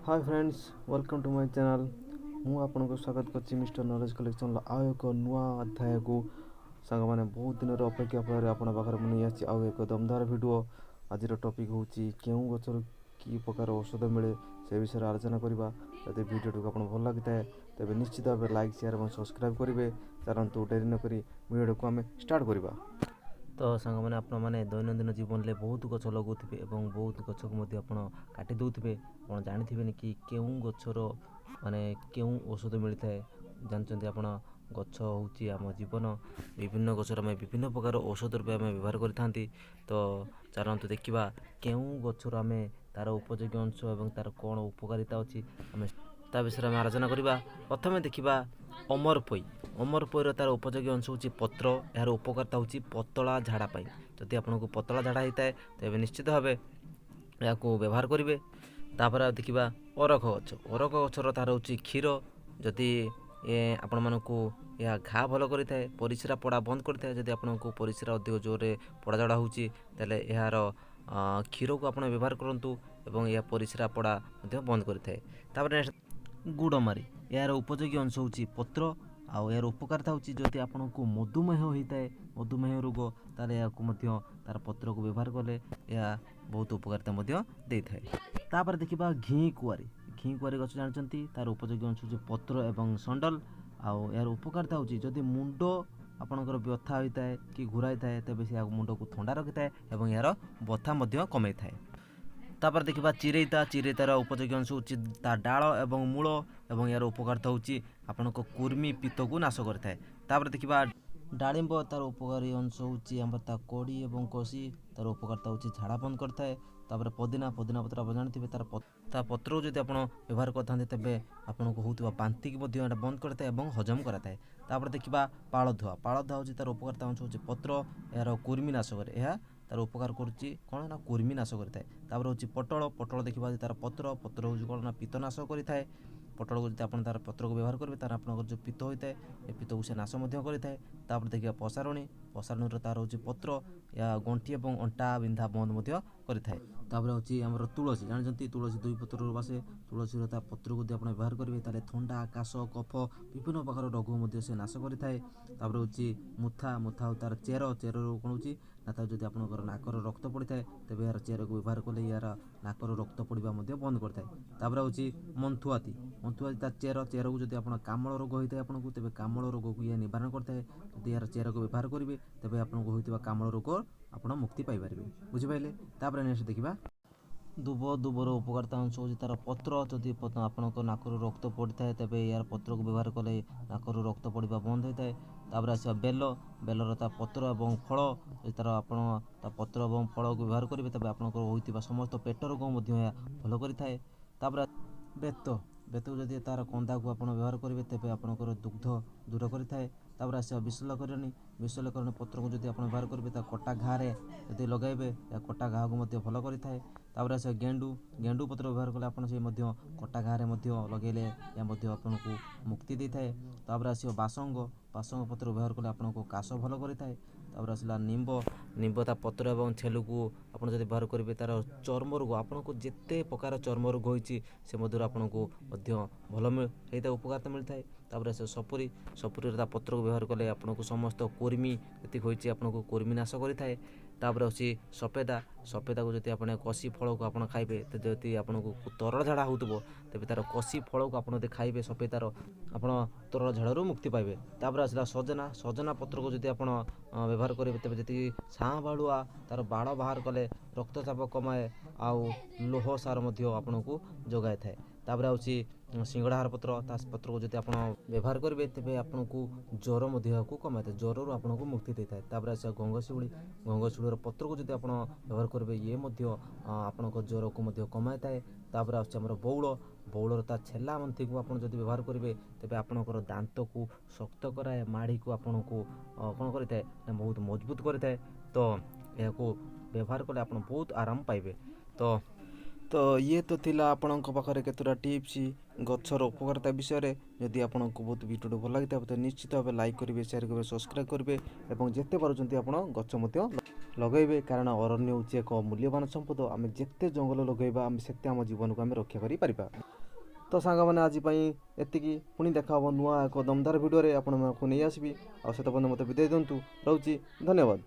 Hi friends, welcome to my channel. मु आपको स्वागत करछि मिस्टर नॉलेज कलेक्शन आउ एक नुआ अध्याय को सांग मैंने बहुत दिन अपेक्षा पर आपण पाखर नहीं आसी आउ एक दमदार वीडियो। आज टॉपिक होची केउ गचर की प्रकार औषध मिले से विषय आलोचना करबा। यदि वीडियो को आपन भल लगी थाए तेबे निश्चित भाव लाइक शेयर और सब्सक्राइब करेंगे। चलतु डेरी न करी वीडियो को आम स्टार्ट करबा। तो सांग मैंने आपण मैंने दैनंदिन जीवन में बहुत गच लगुवे और बहुत गच को आप काटी दौथे। आप जानी कि केउ गचर माने केउ औषध मिलता है जानते आप गच हूँ आम जीवन। विभिन्न गचर आम विभिन्न प्रकार औषध रूप आम व्यवहार करें। तो चलतु देखा केउ गचर आम तार उपयोगी अंश और तार कौन उपकारिता अच्छी आम ता विषय में आलोचना करवा। प्रथम देखा अमरपई। अमरपईर तार उपयोगी अंश हूँ पत्र। यार उपकारिता हूँ पतला झाड़ापाई। जदि आपको पतला झाड़ा होता है तेज निश्चित भाव या व्यवहार करेंगे। तापर देखा अरख गच। अरख गचर तार हूँ क्षीर। जदि आपण मानक यह घा भल करें परिस्रा पड़ा बंद करें। जदि आपको परिस्रा अधिक जोर पड़ा जड़ा होची यार क्षीर को आप व्यवहार करूँ और यह परिस्रा पड़ा बंद करें। गुड़मारी यार उपयोगी अंश हूँ पत्र। आउ यार उपकारिता हूँ जदि आपको मधुमेह होता है मधुमेह रोग तार तार पत्र को व्यवहार कले यह बहुत उपकारिता दे थाए। तापर देखा घी कुआरी। घी कुआरी गच जानते तार उपयोगी अंश हूँ पत्र एवं संडल। आउ यार उपकारिता हूँ जदि मुंड आपणकर व्यथा होता है कि घुराई थाए तेज से मुंड को ठंडा रखी थाए और यार बथा कमे थाए। तापर देखा चिरेता। चिरेतार उपयोगी अंश हूँ ता डाल एवं मूल और यार उपकारिता हूँ आपण कुर्मी पित्त को नाश करें। तापर देखा डालिंब। तार उपकारी अंश हूँ ता कड़ी और कषि। तार उपकारिता हूँ झाड़ा बंद करता। तापर पुदीना। पुदीना पत्र आप जानते तार पत्र को जब आप व्यवहार करते तेज आपको होता बांति की बंद करता है और हजम कराए। तापर देखा पालधुआ। पालधुआ हूँ तार उपकारिता अंश हूँ पत्र यार कुर्मी नाश करे। यह तार उपकार करुच्ची कौन ना कुर्मी नाश करें। तापर हूँ पटल। पटल देखा तार पत्र। पत्र हूँ कौन ना पित्त नाश करें। पटल को जब आप तार पत्र को व्यवहार करेंगे तार आप जो पित्त होता है ये पित्त को से नाश करें। तापर देखिए पसारणी। पसारणी तार हूँ पत्र या गंठी और अंटा बिंधा बंद करें। तापर हूँ आम तुलसी। जानते तुलसी दुई पत्र बासे। तुलसी पत्र को आप व्यवहार करेंगे ताले थंडा काश कफ विभिन्न प्रकार रोग से नाश करें। तापर हूँ मुथा। मुथा हो तार चेर। चेर कौन हो ना जब आप नाकर रक्त पड़ता है तेज यार चेर को व्यवहार कले यार नाकर रक्त पड़ा बंद करता है। तापर हूँ मंथुआती। मंथुआती तार चेर। चेर को जब आप कामल रोग होता है आपको तेज कामल रोग को यह निवारण करता है। जब यार चेर को व्यवहार करेंगे तेज आपको होता कामल रोग आप मुक्ति पाइपर बुझिपारे। तापर नेक्स्ट देखा दुब। दुबर उपकारिता अंश हूँ तार पत्र। जदि आपंकर नाकर रक्त पड़ता है तेज यार पत्र को व्यवहार कले नाकर रक्त पड़ा बंद होता है। तापर आसा बेल। बेलर ता पत्र और फल तार आप पत्र और फल को व्यवहार करेंगे तेज आपंकर होता समस्त पेट रोग भल करें। तापर बेत। बेत को जब तार कंदा को आप व्यवहार करेंगे तेज आपंकर दुग्ध दूर करें। तापर आस विशल्यकरणी। विशल्यकरणी पत्र को जब आप व्यवहार करेंगे कटा घारे जब लगाइबे या कटा घा को भल करें। तापर आस गेंडू। गेंडू पत्र व्यवहार कले आप कटा घारे लगेले या आपको मुक्ति दे थाए। तापर आस बासंग। बासंग पत्र व्यवहार कले आपको काश भल करें। तापर आसला निम्ब। निम्ब ता पत्र और छेलू को आप व्यवहार करेंगे तार चर्म रोग आपको जिते प्रकार चर्म रोग होती से मध्य आपको भल होता उपकारिता मिलता है। तापर आस सपुरी। सपुरी पत्र को व्यवहार कले आपको समस्त कुर्मी जी होती आपको कुर्मी नाश करें। तापर अच्छी सफेदा। सफेदा को जब आप कषि फल को आप खाइबे तो जब आपको तरल झाड़ा हो तेज तार कषि फल को आप खाइबे सफेदार आप तरल झाड़ू मुक्ति पाइबे। तापर आसला सजना। सजना पत्र को जब आप व्यवहार करेंगे तेज जी छाँ बाड़ुआ तार बाड़ बाहर कले रक्तचाप कमाए आउ लोह सार आपको जगाए थाए। तापर आउची सिंगड़ाहार पत्र। पत्र को जब आप व्यवहार करेंगे तेज आपको ज्वर को कमाए था ज्वर आपको मुक्ति दे थाए। तापर आस गंगशिउली। गंगशिउलीर पत्र को जब आप व्यवहार करेंगे ये आपको ज्वर को कमाए थाए। तापर आमर बौल। बौलर ता छेला मंथी को आप जब व्यवहार करेंगे तेज आपंकर दांत को शक्त कराए माड़ी को आपको कौन करें बहुत मजबूत करें। तो यह व्यवहार कले आप बहुत आराम पाइबे। तो तो ये तो थिला आपणक पाखरे केतुटा टिप्स गछर उपकारिता विषय जदि आपको बहुत वीडियो भल लगी तो निश्चित भाव लाइक करेंगे शेयर करेंगे सब्सक्राइब करेंगे और जिते पार्टी आप गच लगेबे कारण अरण्य हूँ एक मूल्यवान संपद आम जिते जंगल लगेगा आम से आम जीवन को आम रक्षा कर। तो सांग मैंने आज एति पुणी देखा नुआ एक दमदार भिडियो आपको नहीं आसबि आते मत विदाय दिंतु रोचे धन्यवाद।